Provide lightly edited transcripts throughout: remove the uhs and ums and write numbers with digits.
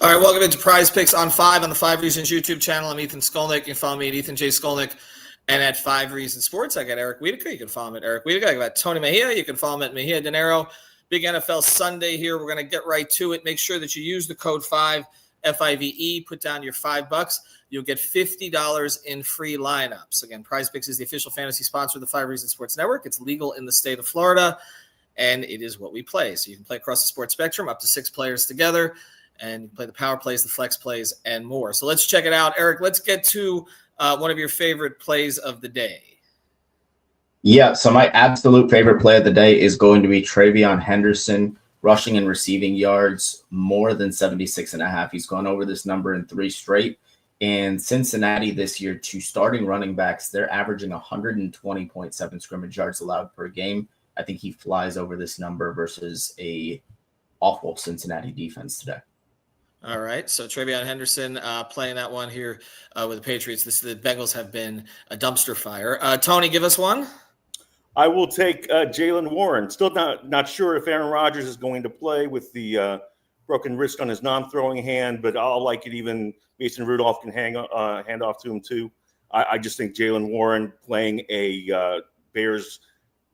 All right, welcome into Prize Picks on 5 on the 5 Reasons YouTube channel. I'm Ethan Skolnick. You can follow me at Ethan J. Skolnick. And at 5 Reasons Sports, I got Eric Wiedeke. You can follow me at Eric Wiedeke. I got Tony Mejia. You can follow me at Mejia Dinero. Big NFL Sunday here. We're going to get right to it. Make sure that you use the code 5, F-I-V-E. Put down your $5. You'll get $50 in free lineups. Again, Prize Picks is the official fantasy sponsor of the 5 Reasons Sports Network. It's legal in the state of Florida, and it is what we play. So you can play across the sports spectrum, up to 6 players together. And you can play the power plays, the flex plays, and more. So let's check it out. Eric, let's get to one of your favorite plays of the day. Yeah, so my absolute favorite play of the day is going to be Travion Henderson, rushing and receiving yards, more than 76.5. He's gone over this number in 3 straight. And Cincinnati this year, to starting running backs, they're averaging 120.7 scrimmage yards allowed per game. I think he flies over this number versus a awful Cincinnati defense today. All right, so Travion Henderson playing that one here with the Patriots. The Bengals have been a dumpster fire. Tony, give us one. I will take Jaylen Warren. Still not sure if Aaron Rodgers is going to play with the broken wrist on his non-throwing hand, but I'll like it even Mason Rudolph can hand off to him too. I just think Jaylen Warren playing a Bears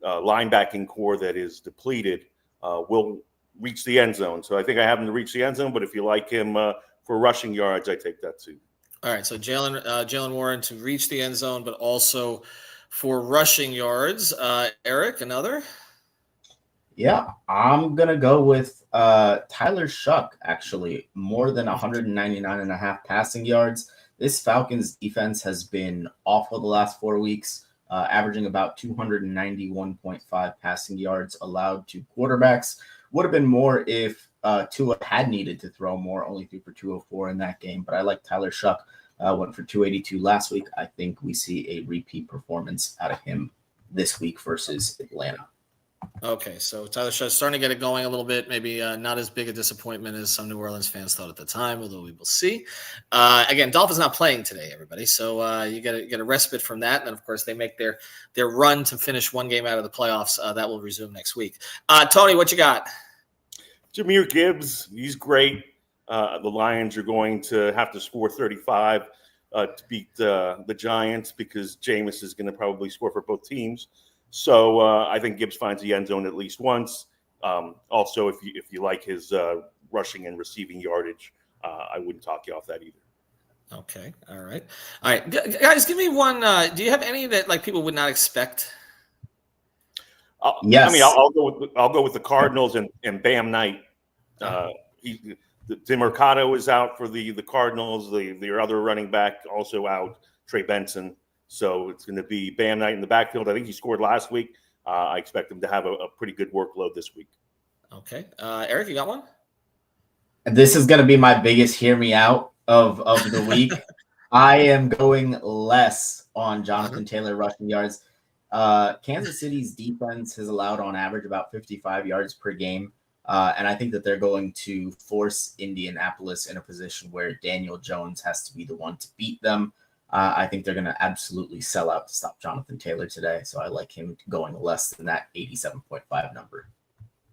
linebacking core that is depleted will reach the end zone. So I think I have him to reach the end zone, but if you like him for rushing yards, I take that too. All right, so Jaylen Warren to reach the end zone, but also for rushing yards. Eric, another? Yeah, I'm going to go with Tyler Shuck, actually. More than 199.5 passing yards. This Falcons defense has been awful the last 4 weeks, averaging about 291.5 passing yards allowed to quarterbacks. Would have been more if Tua had needed to throw more, only threw for 204 in that game. But I like Tyler Shuck, went for 282 last week. I think we see a repeat performance out of him this week versus Atlanta. Okay, so Tyler Shuck starting to get it going a little bit. Maybe not as big a disappointment as some New Orleans fans thought at the time, although we will see. Again, Dolphins not playing today, everybody. So you get a respite from that. And then, of course, they make their run to finish one game out of the playoffs. That will resume next week. Tony, what you got? Jahmyr Gibbs, he's great. The Lions are going to have to score 35 to beat the Giants because Jameis is going to probably score for both teams. So I think Gibbs finds the end zone at least once. Also, if you like his rushing and receiving yardage, I wouldn't talk you off that either. Okay, all right, guys, give me one. Do you have any that like people would not expect? Yes. I mean, I'll go with the Cardinals and Bam Knight. Tim Mercado is out for the Cardinals. Their other running back also out, Trey Benson. So it's going to be Bam Knight in the backfield. I think he scored last week. I expect him to have a pretty good workload this week. Okay. Eric, you got one? This is going to be my biggest hear me out of the week. I am going less on Jonathan Taylor rushing yards. Kansas City's defense has allowed on average about 55 yards per game. And I think that they're going to force Indianapolis in a position where Daniel Jones has to be the one to beat them. I think they're going to absolutely sell out to stop Jonathan Taylor today. So I like him going less than that 87.5 number.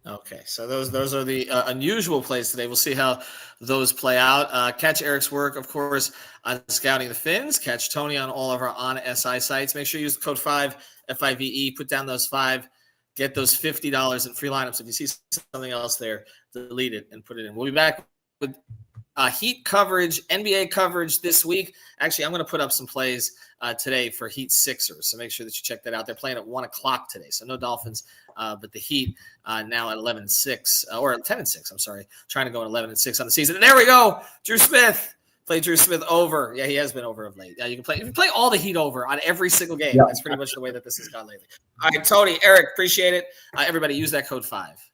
Okay, so those are the unusual plays today. We'll see how those play out. Catch Eric's work, of course, on Scouting the Fins. Catch Tony on all of our On SI sites. Make sure you use the code 5, F-I-V-E. Put down those 5. Get those $50 in free lineups. If you see something else there, delete it and put it in. We'll be back with Heat coverage, NBA coverage this week. Actually, I'm going to put up some plays today for Heat Sixers, so make sure that you check that out. They're playing at 1 o'clock today, so no Dolphins, but the Heat now at 11-6, or 10-6, I'm sorry, trying to go at 11-6 on the season. And there we go, Drew Smith. Play Drew Smith over. Yeah, he has been over of late. You can play all the Heat over on every single game. Yeah. That's pretty much the way that this has gone lately. All right, Tony, Eric, appreciate it. Everybody use that code 5.